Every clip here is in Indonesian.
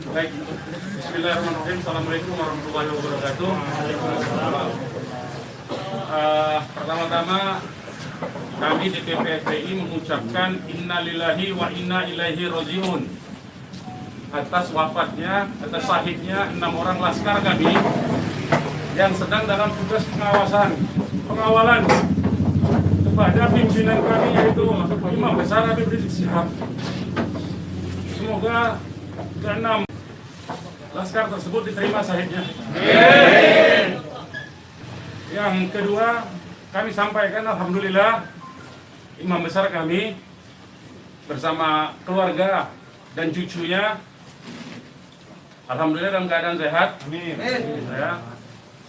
Baik, Bismillahirrahmanirrahim. Assalamualaikum warahmatullahi wabarakatuh. Pertama-tama kami DPP FPI mengucapkan innalillahi wa inna ilaihi rajiun atas wafatnya, atas syahidnya 6 orang laskar kami yang sedang dalam tugas pengawalan kepada pimpinan kami, yaitu Imam Besar Habib Rizik Syihab. Semoga ke-6 laskar tersebut diterima syahidnya. Yang kedua, kami sampaikan alhamdulillah Imam Besar kami bersama keluarga dan cucunya alhamdulillah dalam keadaan sehat. Amin. Ya.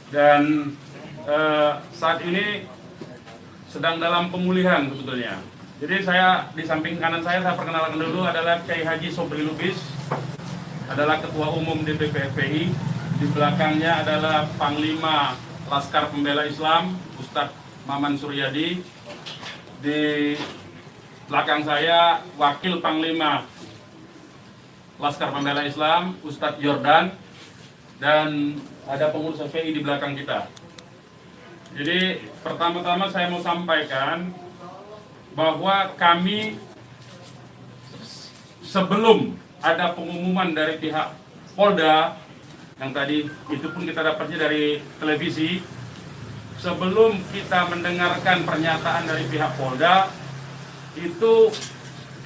Dan saat ini sedang dalam pemulihan sebetulnya. Jadi saya di samping kanan saya perkenalkan dulu adalah Kiai Haji Sobri Lubis, adalah Ketua Umum DPP FPI. Di belakangnya adalah Panglima Laskar Pembela Islam Ustadz Maman Suryadi. Di belakang saya Wakil Panglima Laskar Pembela Islam Ustadz Jordan, dan ada pengurus FPI di belakang kita. Jadi pertama-tama saya mau sampaikan bahwa kami sebelum ada pengumuman dari pihak Polda, yang tadi itu pun kita dapatnya dari televisi, sebelum kita mendengarkan pernyataan dari pihak Polda, itu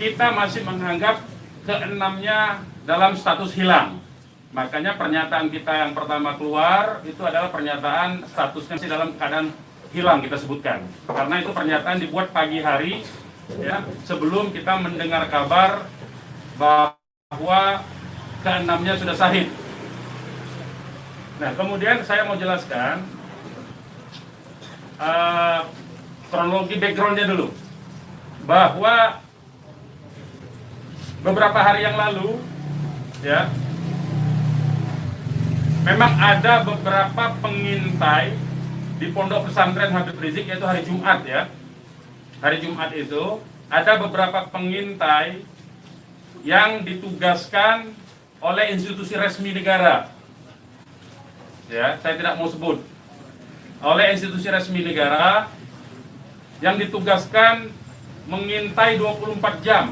kita masih menganggap ke-6-nya dalam status hilang. Makanya pernyataan kita yang pertama keluar itu adalah pernyataan statusnya masih dalam keadaan hilang, kita sebutkan. Karena itu pernyataan dibuat pagi hari, ya, sebelum kita mendengar kabar bahwa ke-6-nya sudah syahid. Nah, kemudian saya mau jelaskan kronologi backgroundnya dulu, bahwa beberapa hari yang lalu, ya, memang ada beberapa pengintai di Pondok Pesantren Habib Rizik, yaitu hari Jumat, ya. Hari Jumat itu ada beberapa pengintai yang ditugaskan oleh institusi resmi negara. Ya, saya tidak mau sebut. Oleh institusi resmi negara yang ditugaskan mengintai 24 jam.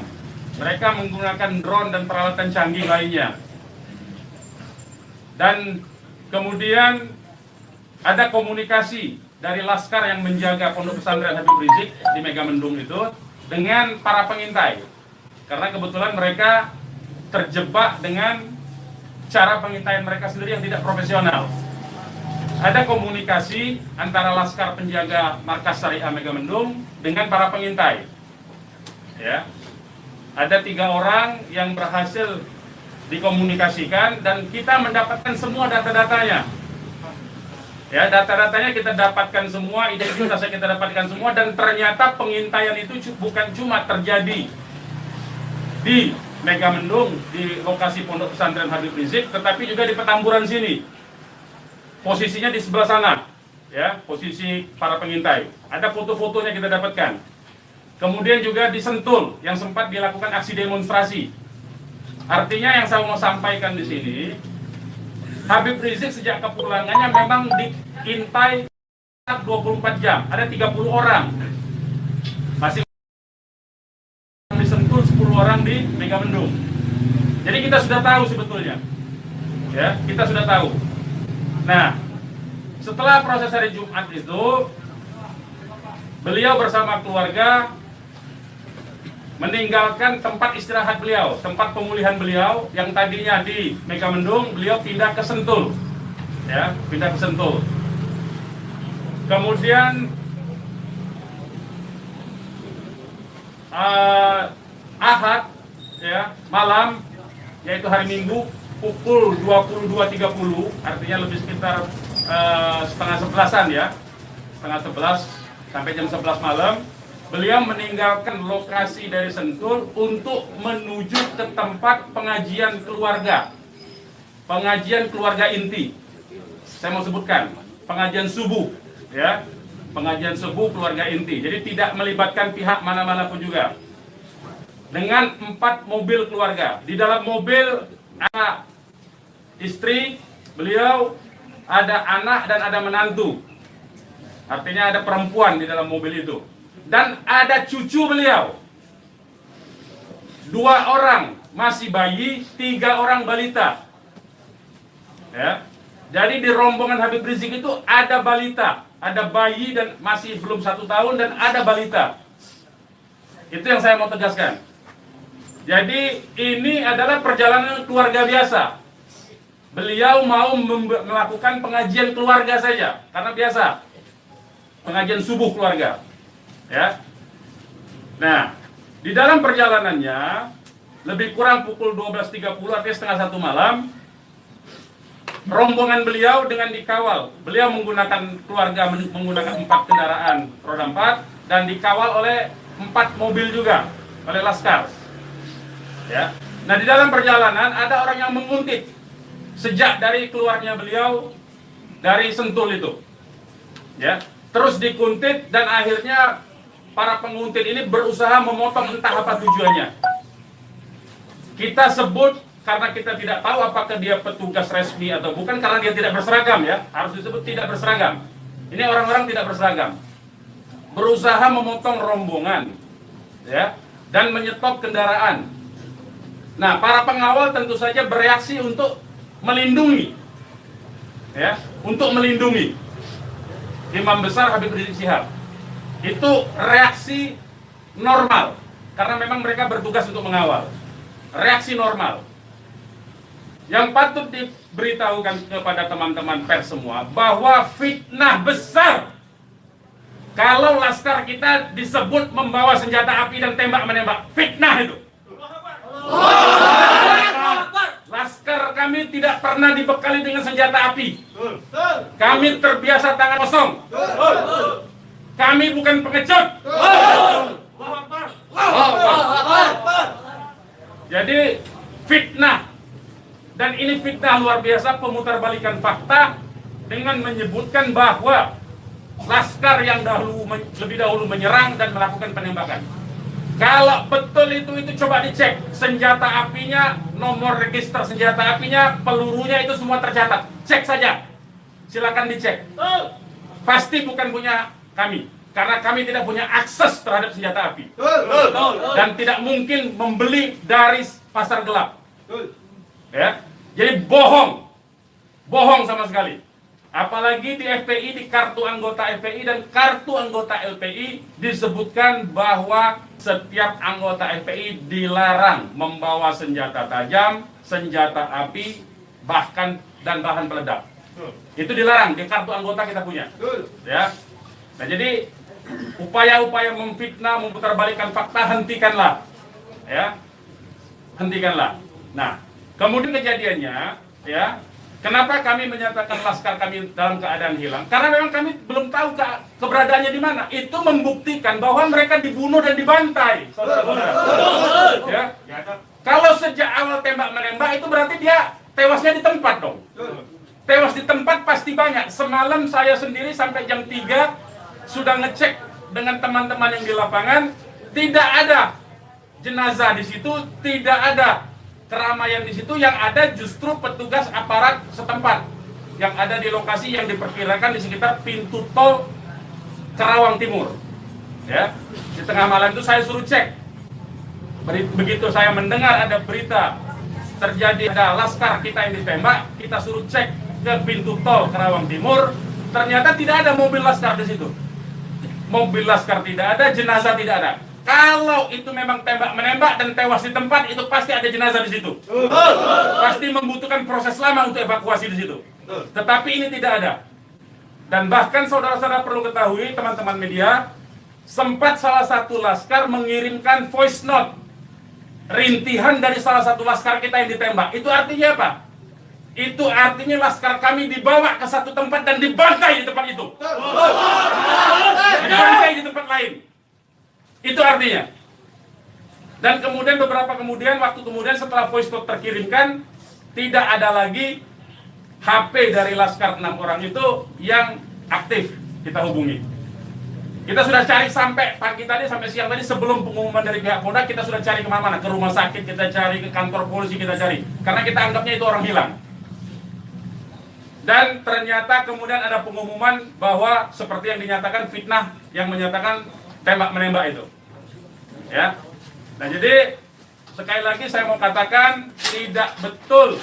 Mereka menggunakan drone dan peralatan canggih lainnya. Dan kemudian ada komunikasi dari laskar yang menjaga Pondok Pesantren Habib Rizik di Megamendung itu dengan para pengintai. Karena kebetulan mereka terjebak dengan cara pengintaian mereka sendiri yang tidak profesional. Ada komunikasi antara laskar penjaga markas Syariah Megamendung dengan para pengintai. Ya. Ada 3 orang yang berhasil dikomunikasikan dan kita mendapatkan semua data-datanya. Ya, data-datanya kita dapatkan semua, identitasnya kita dapatkan semua, dan ternyata pengintaian itu bukan cuma terjadi di Megamendung, di lokasi Pondok Pesantren Habib Rizik, tetapi juga di Petamburan sini. Posisinya di sebelah sana, ya, posisi para pengintai. Ada foto-fotonya kita dapatkan. Kemudian juga di Sentul yang sempat dilakukan aksi demonstrasi. Artinya yang saya mau sampaikan di sini, Habib Rizik sejak kepulangannya memang diintai 24 jam. Ada 30 orang. Masih di Sentul, 10 orang di Megamendung. Jadi kita sudah tahu sebetulnya. Ya, kita sudah tahu. Nah, setelah proses hari Jumat itu, beliau bersama keluarga meninggalkan tempat istirahat beliau, tempat pemulihan beliau yang tadinya di Megamendung, beliau pindah ke Sentul, ya, pindah ke Sentul. Kemudian Ahad, ya, malam, yaitu hari Minggu pukul 22.30, artinya lebih sekitar setengah 11-an, ya, setengah 11 sampai jam 11 malam. Beliau meninggalkan lokasi dari Sentul untuk menuju ke tempat pengajian keluarga. Pengajian keluarga inti. Saya mau sebutkan, pengajian subuh, ya. Pengajian subuh keluarga inti. Jadi tidak melibatkan pihak mana-mana pun juga. dengan 4 mobil keluarga. Di dalam mobil ada istri beliau, ada anak dan ada menantu. Artinya ada perempuan di dalam mobil itu. Dan ada cucu beliau. 2 orang masih bayi, 3 orang balita. Ya. Jadi di rombongan Habib Rizik itu ada balita, ada bayi dan masih belum 1 tahun dan ada balita. Itu yang saya mau tegaskan. Jadi ini adalah perjalanan keluarga biasa. Beliau mau melakukan pengajian keluarga saja, karena biasa pengajian subuh keluarga. Ya. Nah, di dalam perjalanannya lebih kurang pukul 12.30 artinya setengah 1 malam, rombongan beliau dengan dikawal. Beliau menggunakan keluarga menggunakan 4 kendaraan roda 4 dan dikawal oleh 4 mobil juga oleh laskar. Ya. Nah, di dalam perjalanan ada orang yang menguntit sejak dari keluarnya beliau dari Sentul itu. Ya. Terus dikuntit dan akhirnya para penguntit ini berusaha memotong entah apa tujuannya. Kita sebut karena kita tidak tahu apakah dia petugas resmi atau bukan, karena dia tidak berseragam, ya. Harus disebut tidak berseragam. Ini orang-orang tidak berseragam. Berusaha memotong rombongan, ya, dan menyetop kendaraan. Nah, para pengawal tentu saja bereaksi untuk melindungi, ya, untuk melindungi Imam Besar Habib Rizik Syihab. Itu reaksi normal, karena memang mereka bertugas untuk mengawal. Reaksi normal. Yang patut diberitahukan kepada teman-teman pers semua, bahwa fitnah besar kalau laskar kita disebut membawa senjata api dan tembak-menembak. Fitnah itu. Laskar kami tidak pernah dibekali dengan senjata api. Kami terbiasa tangan kosong. Kami bukan pengecut. Jadi fitnah. Dan ini fitnah luar biasa, pemutarbalikan fakta dengan menyebutkan bahwa laskar yang lebih dahulu menyerang dan melakukan penembakan. Kalau betul itu coba dicek senjata apinya, nomor register senjata apinya, pelurunya itu semua tercatat. Cek saja, silakan dicek. Pasti bukan punya kami, karena kami tidak punya akses terhadap senjata api dan tidak mungkin membeli dari pasar gelap. Ya, jadi bohong sama sekali. Apalagi di FPI, di kartu anggota FPI dan kartu anggota LPI disebutkan bahwa setiap anggota FPI dilarang membawa senjata tajam, senjata api, bahkan dan bahan peledak. Itu dilarang di kartu anggota kita punya. Ya. Nah, jadi upaya-upaya memfitnah, memutarbalikkan fakta hentikanlah. Ya. Hentikanlah. Nah, kemudian kejadiannya, ya, kenapa kami menyatakan laskar kami dalam keadaan hilang? Karena memang kami belum tahu keberadaannya di mana. Itu membuktikan bahwa mereka dibunuh dan dibantai, saudara-saudara. Ya. Kalau sejak awal tembak-menembak itu berarti dia tewasnya di tempat dong. Tewas di tempat pasti banyak. Semalam saya sendiri sampai jam 3 sudah ngecek dengan teman-teman yang di lapangan, tidak ada jenazah di situ, tidak ada keramaian di situ. Yang ada justru petugas aparat setempat yang ada di lokasi yang diperkirakan di sekitar pintu tol Karawang Timur. Ya, di tengah malam itu saya suruh cek. Begitu saya mendengar ada berita terjadi ada laskar kita yang ditembak, kita suruh cek ke pintu tol Karawang Timur. Ternyata tidak ada mobil laskar di situ. Mobil laskar tidak ada, jenazah tidak ada. Kalau itu memang tembak-menembak dan tewas di tempat, itu pasti ada jenazah di situ. Pasti membutuhkan proses lama untuk evakuasi di situ. Tetapi ini tidak ada. Dan bahkan saudara-saudara perlu ketahui, teman-teman media, sempat salah satu laskar mengirimkan voice note rintihan dari salah satu laskar kita yang ditembak. Itu artinya apa? Itu artinya laskar kami dibawa ke satu tempat dan dibantai di tempat itu. Dibantai di tempat lain. Itu artinya. Dan kemudian waktu kemudian setelah voice note terkirimkan, tidak ada lagi HP dari laskar 6 orang itu yang aktif kita hubungi. Kita sudah cari sampai pagi tadi, sampai siang tadi, sebelum pengumuman dari pihak Polda, kita sudah cari kemana-mana, ke rumah sakit kita cari, ke kantor polisi kita cari, karena kita anggapnya itu orang hilang. Dan ternyata kemudian ada pengumuman bahwa seperti yang dinyatakan fitnah, yang menyatakan tembak menembak itu, ya. Nah jadi sekali lagi saya mau katakan tidak betul,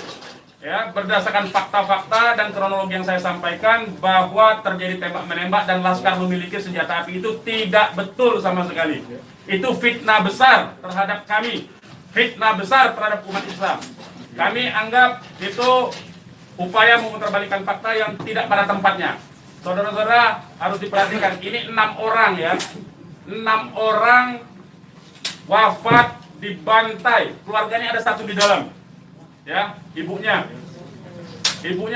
ya, berdasarkan fakta-fakta dan kronologi yang saya sampaikan bahwa terjadi tembak menembak dan Laskar memiliki senjata api itu tidak betul sama sekali. Itu fitnah besar terhadap kami, fitnah besar terhadap umat Islam. Kami anggap itu upaya memutarbalikkan fakta yang tidak pada tempatnya. Saudara-saudara harus diperhatikan, ini 6 orang, ya, 6 orang wafat dibantai, keluarganya ada 1 di dalam, ya, ibunya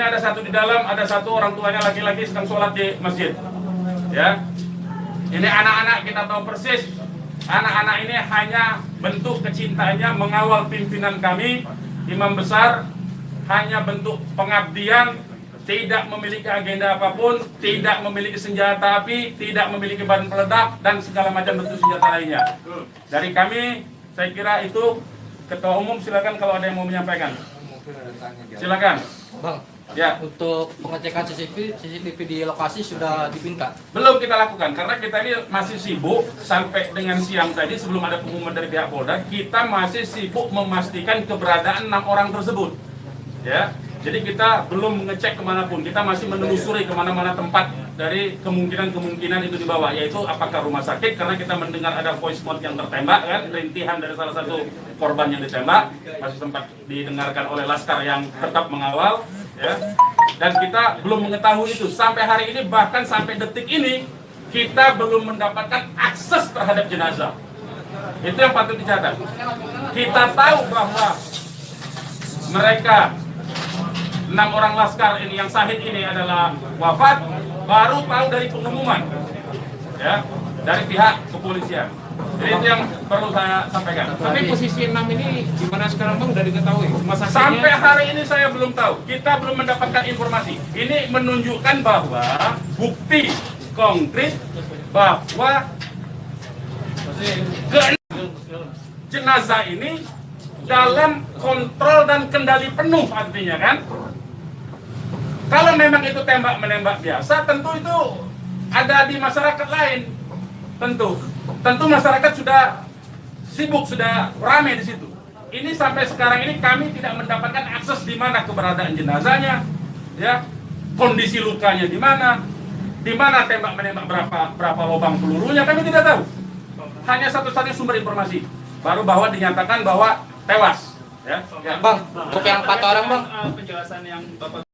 ada 1 di dalam, ada 1 orang tuanya laki-laki sedang sholat di masjid, ya. Ini anak-anak kita tahu persis, anak-anak ini hanya bentuk kecintaannya mengawal pimpinan kami, imam besar, hanya bentuk pengabdian, tidak memiliki agenda apapun, tidak memiliki senjata api, tidak memiliki bahan peledak dan segala macam bentuk senjata lainnya. Dari kami, saya kira itu. Ketua Umum silakan kalau ada yang mau menyampaikan. Silakan. Bang, ya. Untuk pengecekan CCTV di lokasi sudah dipinta? Belum kita lakukan karena kita ini masih sibuk sampai dengan siang tadi sebelum ada pengumuman dari pihak Polda, kita masih sibuk memastikan keberadaan 6 orang tersebut. Ya. Jadi kita belum mengecek kemanapun, kita masih menelusuri kemana-mana tempat dari kemungkinan-kemungkinan itu dibawa, yaitu apakah rumah sakit, karena kita mendengar ada voice note yang tertembak, kan, rintihan dari salah satu korban yang ditembak, masih sempat didengarkan oleh Laskar yang tetap mengawal, ya. Dan kita belum mengetahui itu, sampai hari ini, bahkan sampai detik ini, kita belum mendapatkan akses terhadap jenazah. Itu yang patut dicatat. Kita tahu bahwa mereka 6 orang Laskar ini yang syahid ini adalah wafat, baru tahu dari pengumuman, ya, dari pihak kepolisian. Jadi itu yang perlu saya sampaikan. Tapi posisi 6 ini gimana sekarang Bang, udah diketahui? Sampai hari ini saya belum tahu, kita belum mendapatkan informasi. Ini menunjukkan bahwa bukti konkret bahwa jenazah ini dalam kontrol dan kendali penuh, artinya kan. Kalau memang itu tembak-menembak biasa, tentu itu ada di masyarakat lain. Tentu masyarakat sudah sibuk, sudah ramai di situ. Ini sampai sekarang ini kami tidak mendapatkan akses di mana keberadaan jenazahnya, ya, kondisi lukanya di mana tembak-menembak, berapa lubang pelurunya, kami tidak tahu. Hanya satu-satunya sumber informasi, baru bahwa dinyatakan bahwa tewas. Ya. Bang, untuk yang 4 orang Bang, penjelasan yang Bapak